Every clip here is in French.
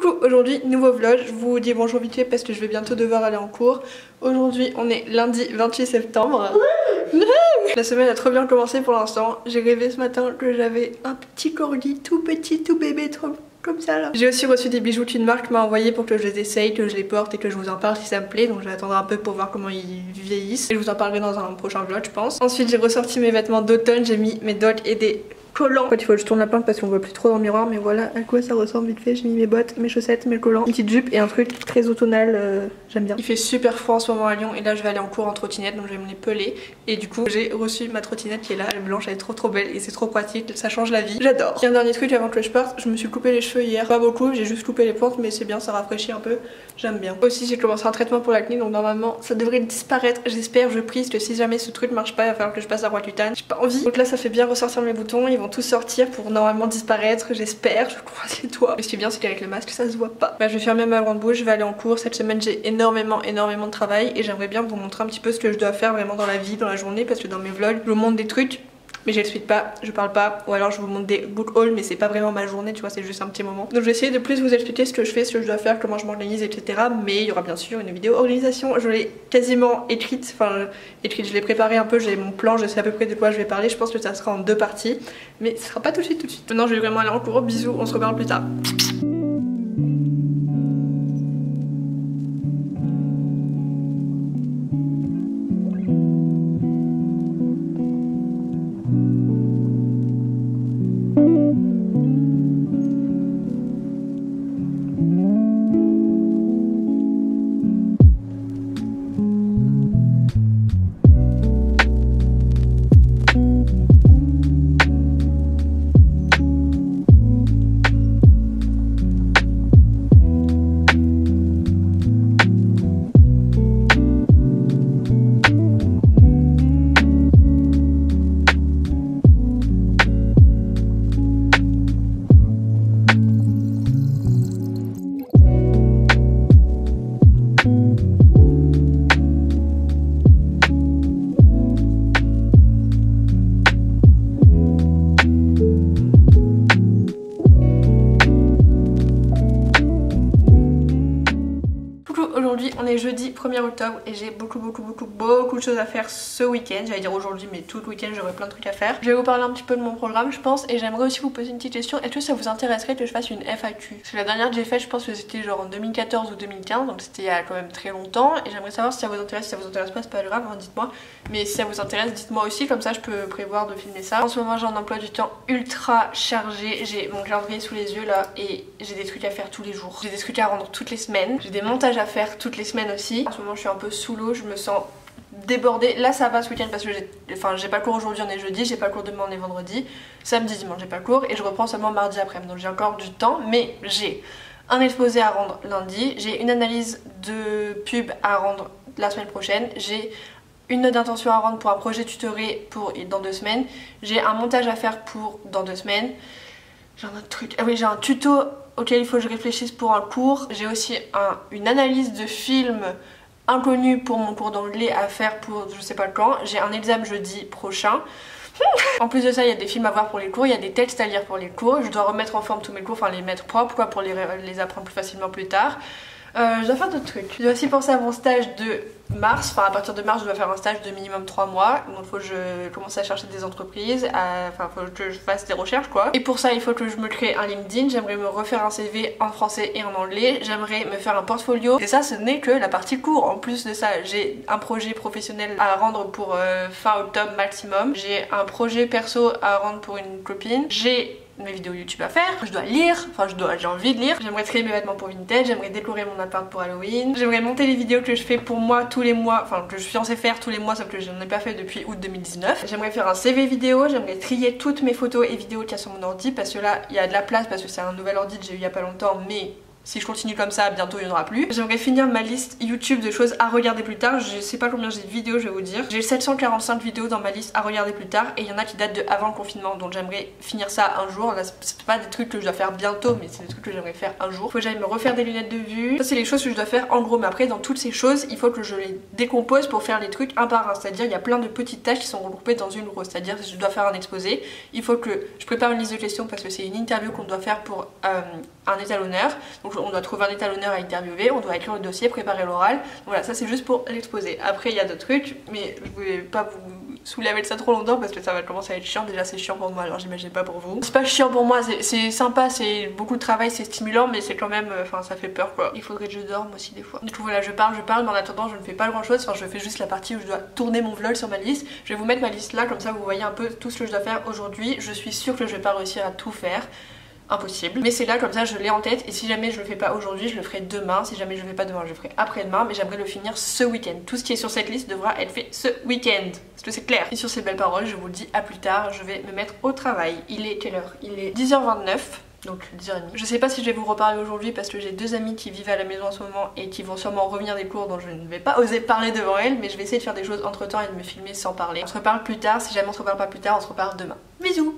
Coucou, aujourd'hui nouveau vlog, je vous dis bonjour vite fait parce que je vais bientôt devoir aller en cours. Aujourd'hui on est lundi 28 septembre. La semaine a trop bien commencé pour l'instant. J'ai rêvé ce matin que j'avais un petit corgi tout petit, tout bébé, trop comme ça là. J'ai aussi reçu des bijoux qu'une marque m'a envoyé pour que je les essaye, que je les porte et que je vous en parle si ça me plaît. Donc je vais attendre un peu pour voir comment ils vieillissent. Et je vous en parlerai dans un prochain vlog je pense. Ensuite j'ai ressorti mes vêtements d'automne, j'ai mis mes docks et des collants. En fait il faut que je tourne la plante parce qu'on voit plus trop dans le miroir, mais voilà à quoi ça ressemble vite fait. J'ai mis mes bottes, mes chaussettes, mes collants, une petite jupe et un truc très automnal, j'aime bien. Il fait super froid en ce moment à Lyon et là je vais aller en cours en trottinette donc je vais me les peler. Et du coup j'ai reçu ma trottinette qui est là, elle est blanche, elle est trop belle et c'est trop pratique, ça change la vie, j'adore. Et un dernier truc avant que je parte, je me suis coupé les cheveux hier, pas beaucoup, j'ai juste coupé les pointes mais c'est bien, ça rafraîchit un peu, j'aime bien. Aussi j'ai commencé un traitement pour l'acné donc normalement ça devrait disparaître, j'espère, je prie que si jamais ce truc marche pas il va falloir que je passe à Roaccutane, j'ai pas envie. Donc là ça fait bien ressortir mes boutons, ils vont tous sortir pour normalement disparaître, j'espère, je croise les doigts. Mais ce qui est bien c'est qu'avec le masque ça se voit pas. Bah, je vais fermer ma grande bouche, je vais aller en cours, cette semaine j'ai énormément de travail et j'aimerais bien vous montrer un petit peu ce que je dois faire vraiment dans la vie, dans la journée, parce que dans mes vlogs je vous montre des trucs mais je l'explique pas, je parle pas, ou alors je vous montre des book hauls mais c'est pas vraiment ma journée, tu vois, c'est juste un petit moment. Donc je vais essayer de plus vous expliquer ce que je fais, ce que je dois faire, comment je m'organise, etc. Mais il y aura bien sûr une vidéo organisation, je l'ai quasiment écrite, je l'ai préparée un peu, j'ai mon plan, je sais à peu près de quoi je vais parler, je pense que ça sera en 2 parties, mais ce sera pas tout de suite. Maintenant je vais vraiment aller en cours, bisous, on se reparle plus tard. Aujourd'hui on est jeudi 1er octobre et j'ai beaucoup de choses à faire ce week-end. J'allais dire aujourd'hui mais tout le week-end j'aurai plein de trucs à faire. Je vais vous parler un petit peu de mon programme je pense et j'aimerais aussi vous poser une petite question. Est-ce que ça vous intéresserait que je fasse une FAQ? Parce que la dernière que j'ai faite je pense que c'était genre en 2014 ou 2015 donc c'était il y a quand même très longtemps et j'aimerais savoir si ça vous intéresse. Si ça vous intéresse pas c'est pas grave hein, dites-moi, mais si ça vous intéresse dites-moi aussi, comme ça je peux prévoir de filmer ça. En ce moment j'ai un emploi du temps ultra chargé, j'ai mon calendrier sous les yeux là et j'ai des trucs à faire tous les jours, j'ai des trucs à rendre toutes les semaines, j'ai des montages à faire toutes les semaines aussi. En ce moment je suis un peu sous l'eau, je me sens débordée. Là ça va ce week-end parce que j'ai pas cours aujourd'hui, on est jeudi, j'ai pas cours demain, on est vendredi, samedi, dimanche j'ai pas cours et je reprends seulement mardi après-midi donc j'ai encore du temps, mais j'ai un exposé à rendre lundi, j'ai une analyse de pub à rendre la semaine prochaine, j'ai une note d'intention à rendre pour un projet tutoré pour dans 2 semaines, j'ai un montage à faire pour dans 2 semaines, j'ai un autre truc, ah oui j'ai un tuto auquel il faut que je réfléchisse pour un cours, j'ai aussi une analyse de film inconnu pour mon cours d'anglais à faire pour je sais pas quand, j'ai un examen jeudi prochain. En plus de ça il y a des films à voir pour les cours, il y a des textes à lire pour les cours, je dois remettre en forme tous mes cours, enfin les mettre propres quoi, pour les apprendre plus facilement plus tard. Je dois faire d'autres trucs. Je dois aussi penser à mon stage de mars, enfin à partir de mars je dois faire un stage de minimum 3 mois, donc il faut que je commence à chercher des entreprises, enfin faut que je fasse des recherches quoi. Et pour ça il faut que je me crée un LinkedIn, j'aimerais me refaire un CV en français et en anglais, j'aimerais me faire un portfolio. Et ça ce n'est que la partie cours, en plus de ça j'ai un projet professionnel à rendre pour fin octobre maximum, j'ai un projet perso à rendre pour une copine, j'ai mes vidéos YouTube à faire, je dois lire, enfin j'ai envie de lire, j'aimerais créer mes vêtements pour Vinted, j'aimerais décorer mon appart pour Halloween, j'aimerais monter les vidéos que je fais pour moi tous les mois, enfin que je suis censée faire tous les mois sauf que je n'en ai pas fait depuis août 2019. J'aimerais faire un CV vidéo, j'aimerais trier toutes mes photos et vidéos qu'il y a sur mon ordi parce que là il y a de la place parce que c'est un nouvel ordi que j'ai eu il y a pas longtemps mais si je continue comme ça, bientôt il n'y en aura plus. J'aimerais finir ma liste YouTube de choses à regarder plus tard. Je sais pas combien j'ai de vidéos, je vais vous dire. J'ai 745 vidéos dans ma liste à regarder plus tard et il y en a qui datent de avant le confinement. Donc j'aimerais finir ça un jour. Là, c'est pas des trucs que je dois faire bientôt, mais c'est des trucs que j'aimerais faire un jour. Faut que j'aille me refaire des lunettes de vue. Ça, c'est les choses que je dois faire en gros. Mais après, dans toutes ces choses, il faut que je les décompose pour faire les trucs un par un. C'est-à-dire, il y a plein de petites tâches qui sont regroupées dans une grosse. C'est-à-dire, si je dois faire un exposé, il faut que je prépare une liste de questions parce que c'est une interview qu'on doit faire pour un étalonneur. Donc Donc on doit trouver un étalonneur à interviewer, on doit écrire le dossier, préparer l'oral. Voilà, ça c'est juste pour l'exposer. Après il y a d'autres trucs, mais je voulais pas vous saouler avec ça trop longtemps parce que ça va commencer à être chiant. Déjà c'est chiant pour moi, alors j'imagine pas pour vous. C'est pas chiant pour moi, c'est sympa, c'est beaucoup de travail, c'est stimulant, mais c'est quand même, enfin ça fait peur quoi. Il faudrait que je dorme aussi des fois. Du coup voilà, je parle, mais en attendant je ne fais pas grand chose, enfin je fais juste la partie où je dois tourner mon vlog sur ma liste. Je vais vous mettre ma liste là, comme ça vous voyez un peu tout ce que je dois faire aujourd'hui. Je suis sûre que je vais pas réussir à tout faire. Impossible, mais c'est là, comme ça je l'ai en tête, et si jamais je le fais pas aujourd'hui je le ferai demain, si jamais je le fais pas demain je le ferai après-demain, mais j'aimerais le finir ce week-end. Tout ce qui est sur cette liste devra être fait ce week-end, est-ce que c'est clair? Et sur ces belles paroles je vous le dis à plus tard, je vais me mettre au travail. Il est quelle heure? Il est 10h29, donc 10h30. Je sais pas si je vais vous reparler aujourd'hui parce que j'ai deux amies qui vivent à la maison en ce moment et qui vont sûrement revenir des cours, donc je ne vais pas oser parler devant elles, mais je vais essayer de faire des choses entre temps et de me filmer sans parler. On se reparle plus tard, si jamais on se reparle pas plus tard, on se reparle demain. Bisous.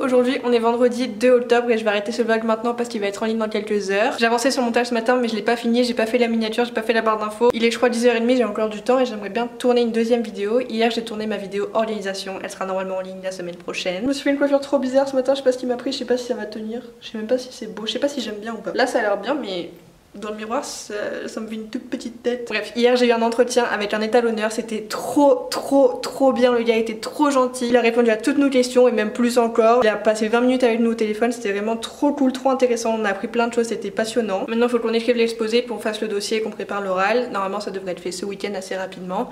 Aujourd'hui on est vendredi 2 octobre et je vais arrêter ce vlog maintenant parce qu'il va être en ligne dans quelques heures. J'ai avancé sur le montage ce matin mais je l'ai pas fini, j'ai pas fait la miniature, j'ai pas fait la barre d'infos. Il est je crois 10h30, j'ai encore du temps et j'aimerais bien tourner une deuxième vidéo. Hier j'ai tourné ma vidéo organisation, elle sera normalement en ligne la semaine prochaine. Je me suis fait une coiffure trop bizarre ce matin, je sais pas ce qui m'a pris, je sais pas si ça va tenir. Je sais même pas si c'est beau, je sais pas si j'aime bien ou pas. Là ça a l'air bien mais... dans le miroir ça me fait une toute petite tête. Bref, hier j'ai eu un entretien avec un étalonneur, c'était trop bien, le gars était trop gentil. Il a répondu à toutes nos questions et même plus encore. Il a passé 20 minutes avec nous au téléphone, c'était vraiment trop cool, trop intéressant, on a appris plein de choses, c'était passionnant. Maintenant il faut qu'on écrive l'exposé, qu'on fasse le dossier et qu'on prépare l'oral. Normalement ça devrait être fait ce week-end assez rapidement.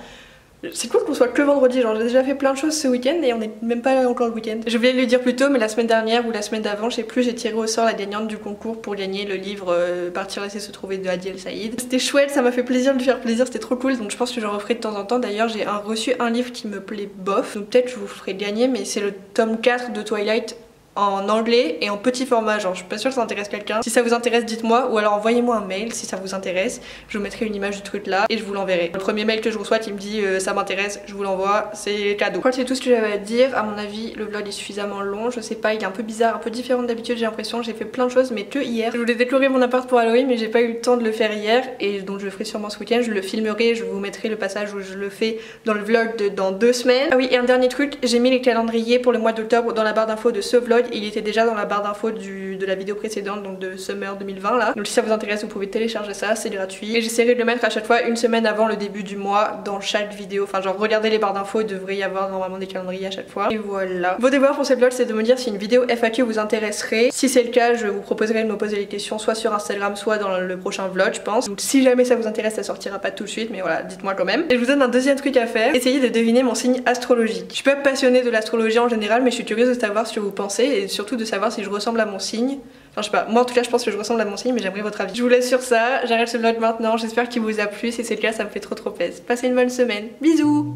C'est cool qu'on soit que vendredi, genre j'ai déjà fait plein de choses ce week-end et on est même pas encore le week-end. Je voulais le dire plus tôt mais la semaine dernière ou la semaine d'avant, je sais plus, j'ai tiré au sort la gagnante du concours pour gagner le livre Partir laisser se trouver de Hadi El Saïd. C'était chouette, ça m'a fait plaisir de lui faire plaisir, c'était trop cool, donc je pense que j'en referai de temps en temps. D'ailleurs j'ai reçu un livre qui me plaît bof, donc peut-être je vous ferai gagner, mais c'est le tome 4 de Twilight en anglais et en petit format, genre je suis pas sûre que ça intéresse quelqu'un. Si ça vous intéresse dites-moi, ou alors envoyez-moi un mail si ça vous intéresse, je vous mettrai une image du truc là et je vous l'enverrai. Le premier mail que je reçois qui me dit ça m'intéresse, je vous l'envoie, c'est cadeau. Je crois que c'est tout ce que j'avais à dire. À mon avis le vlog est suffisamment long, je sais pas, il est un peu bizarre, un peu différent d'habitude, j'ai l'impression, j'ai fait plein de choses mais que hier. Je voulais décorer mon appart pour Halloween mais j'ai pas eu le temps de le faire hier et donc je le ferai sûrement ce week-end, je le filmerai, je vous mettrai le passage où je le fais dans le vlog dans 2 semaines. Ah oui, et un dernier truc, j'ai mis les calendriers pour le mois d'octobre dans la barre d'infos de ce vlog et il était déjà dans la barre d'infos de la vidéo précédente, donc de Summer 2020 là. Donc si ça vous intéresse vous pouvez télécharger ça, c'est gratuit. Et j'essaierai de le mettre à chaque fois une semaine avant le début du mois dans chaque vidéo. Enfin genre regardez les barres d'infos, il devrait y avoir normalement des calendriers à chaque fois. Et voilà. Vos devoirs pour ce vlog c'est de me dire si une vidéo FAQ vous intéresserait. Si c'est le cas je vous proposerai de me poser les questions soit sur Instagram soit dans le prochain vlog je pense. Donc si jamais ça vous intéresse ça sortira pas tout de suite mais voilà dites-moi quand même. Et je vous donne un deuxième truc à faire, essayez de deviner mon signe astrologique. Je suis pas passionnée de l'astrologie en général mais je suis curieuse de savoir ce que vous pensez et surtout de savoir si je ressemble à mon signe. Enfin je sais pas, moi en tout cas je pense que je ressemble à mon signe mais j'aimerais votre avis. Je vous laisse sur ça, j'arrête ce vlog maintenant, j'espère qu'il vous a plu, si c'est le cas ça me fait trop plaisir. Passez une bonne semaine, bisous.